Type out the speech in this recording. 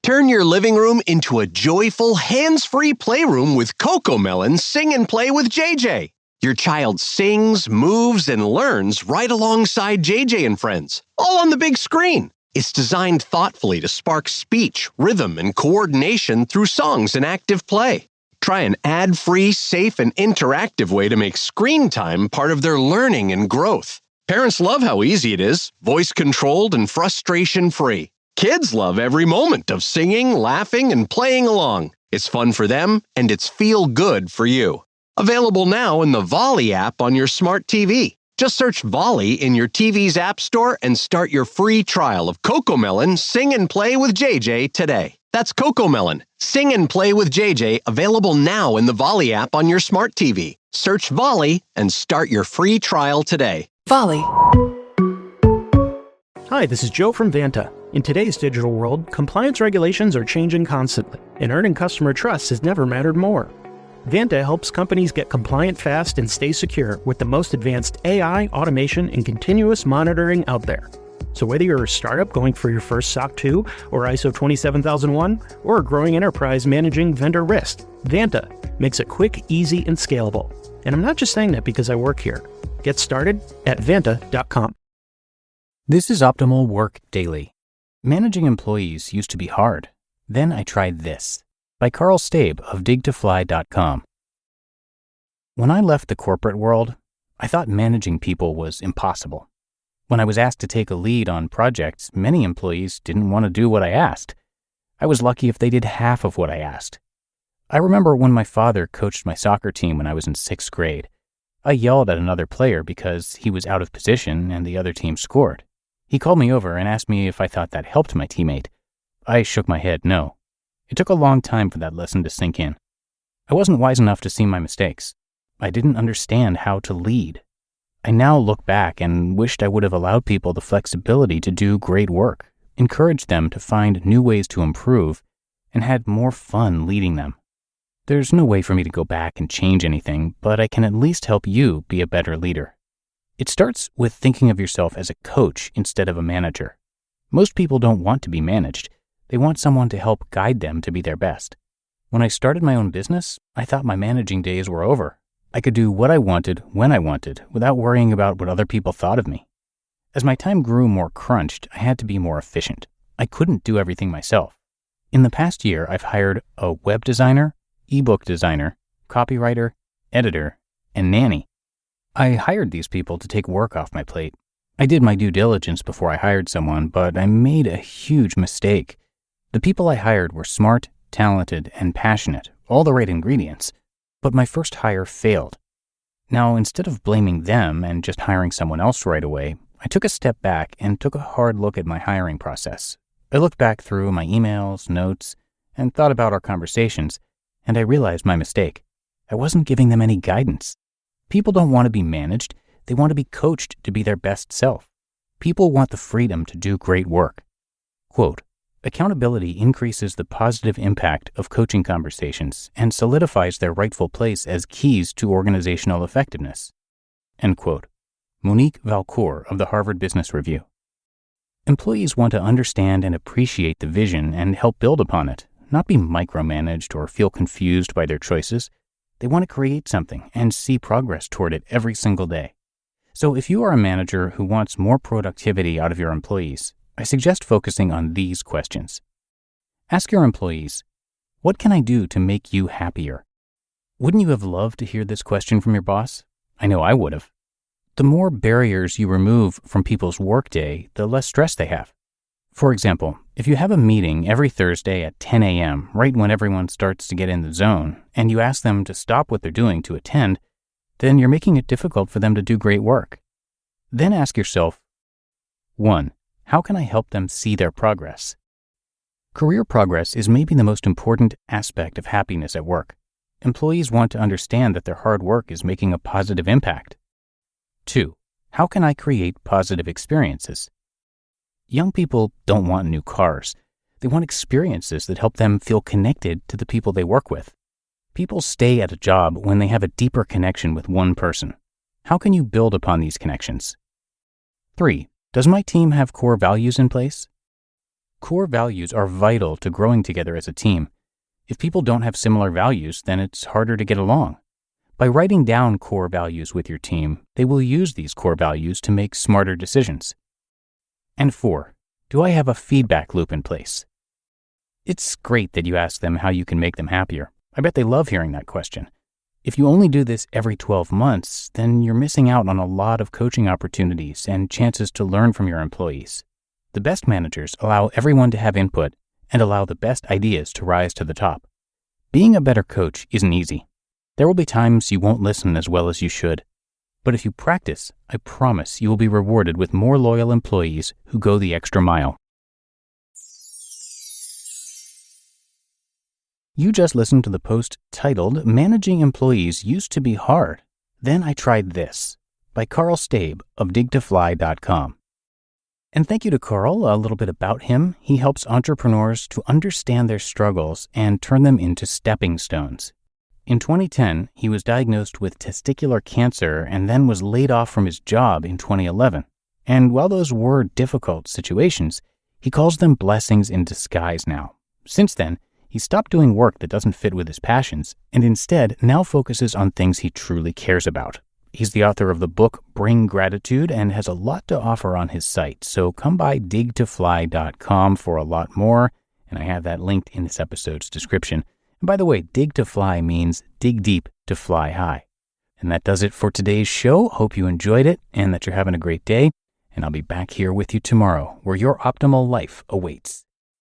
Turn your living room into a joyful, hands-free playroom with CoComelon Sing and Play with JJ. Your child sings, moves, and learns right alongside JJ and friends, all on the big screen. It's designed thoughtfully to spark speech, rhythm, and coordination through songs and active play. Try an ad-free, safe, and interactive way to make screen time part of their learning and growth. Parents love how easy it is, voice-controlled and frustration-free. Kids love every moment of singing, laughing, and playing along. It's fun for them, and it's feel-good for you. Available now in the Volley app on your smart TV. Just search Volley in your TV's app store and start your free trial of CoComelon Sing and Play with JJ today. That's CoComelon Sing and Play with JJ, available now in the Volley app on your smart TV. Search Volley and start your free trial today. Volley. Hi, this is Joe from Vanta. In today's digital world, compliance regulations are changing constantly, and earning customer trust has never mattered more. Vanta helps companies get compliant fast and stay secure with the most advanced AI, automation, and continuous monitoring out there. So whether you're a startup going for your first SOC 2 or ISO 27001, or a growing enterprise managing vendor risk, Vanta makes it quick, easy, and scalable. And I'm not just saying that because I work here. Get started at vanta.com. This is Optimal Work Daily. Managing employees used to be hard. Then I tried this. By Karl Staib of digtofly.com. When I left the corporate world, I thought managing people was impossible. When I was asked to take a lead on projects, many employees didn't want to do what I asked. I was lucky if they did half of what I asked. I remember when my father coached my soccer team when I was in 6th grade. I yelled at another player because he was out of position and the other team scored. He called me over and asked me if I thought that helped my teammate. I shook my head no. It took a long time for that lesson to sink in. I wasn't wise enough to see my mistakes. I didn't understand how to lead. I now look back and wished I would have allowed people the flexibility to do great work, encouraged them to find new ways to improve, and had more fun leading them. There's no way for me to go back and change anything, but I can at least help you be a better leader. It starts with thinking of yourself as a coach instead of a manager. Most people don't want to be managed. They want someone to help guide them to be their best. When I started my own business, I thought my managing days were over. I could do what I wanted, when I wanted, without worrying about what other people thought of me. As my time grew more crunched, I had to be more efficient. I couldn't do everything myself. In the past year, I've hired a web designer, ebook designer, copywriter, editor, and nanny. I hired these people to take work off my plate. I did my due diligence before I hired someone, but I made a huge mistake. The people I hired were smart, talented, and passionate, all the right ingredients, but my first hire failed. Now, instead of blaming them and just hiring someone else right away, I took a step back and took a hard look at my hiring process. I looked back through my emails, notes, and thought about our conversations, and I realized my mistake. I wasn't giving them any guidance. People don't want to be managed, they want to be coached to be their best self. People want the freedom to do great work. Quote, accountability increases the positive impact of coaching conversations and solidifies their rightful place as keys to organizational effectiveness. End quote. Monique Valcourt of the Harvard Business Review. Employees want to understand and appreciate the vision and help build upon it, not be micromanaged or feel confused by their choices. They want to create something and see progress toward it every single day. So if you are a manager who wants more productivity out of your employees, I suggest focusing on these questions. Ask your employees, what can I do to make you happier? Wouldn't you have loved to hear this question from your boss? I know I would have. The more barriers you remove from people's workday, the less stress they have. For example, if you have a meeting every Thursday at 10 a.m., right when everyone starts to get in the zone, and you ask them to stop what they're doing to attend, then you're making it difficult for them to do great work. Then ask yourself, 1. How can I help them see their progress? Career progress is maybe the most important aspect of happiness at work. Employees want to understand that their hard work is making a positive impact. 2. How can I create positive experiences? Young people don't want new cars. They want experiences that help them feel connected to the people they work with. People stay at a job when they have a deeper connection with one person. How can you build upon these connections? 3. Does my team have core values in place? core values are vital to growing together as a team. If people don't have similar values, then it's harder to get along. By writing down core values with your team, they will use these core values to make smarter decisions. And 4, do I have a feedback loop in place? It's great that you ask them how you can make them happier. I bet they love hearing that question. If you only do this every 12 months, then you're missing out on a lot of coaching opportunities and chances to learn from your employees. The best managers allow everyone to have input and allow the best ideas to rise to the top. Being a better coach isn't easy. There will be times you won't listen as well as you should. But if you practice, I promise you will be rewarded with more loyal employees who go the extra mile. You just listened to the post titled, "Managing Employees Used to Be Hard. Then I Tried This," by Karl Staib of digtofly.com. And thank you to Karl. A little bit about him. He helps entrepreneurs to understand their struggles and turn them into stepping stones. In 2010, he was diagnosed with testicular cancer and then was laid off from his job in 2011. And while those were difficult situations, he calls them blessings in disguise now. Since then, he stopped doing work that doesn't fit with his passions and instead now focuses on things he truly cares about. He's the author of the book Bring Gratitude and has a lot to offer on his site, so come by digtofly.com for a lot more, and I have that linked in this episode's description. And by the way, dig to fly means dig deep to fly high. And that does it for today's show. Hope you enjoyed it and that you're having a great day. And I'll be back here with you tomorrow where your optimal life awaits.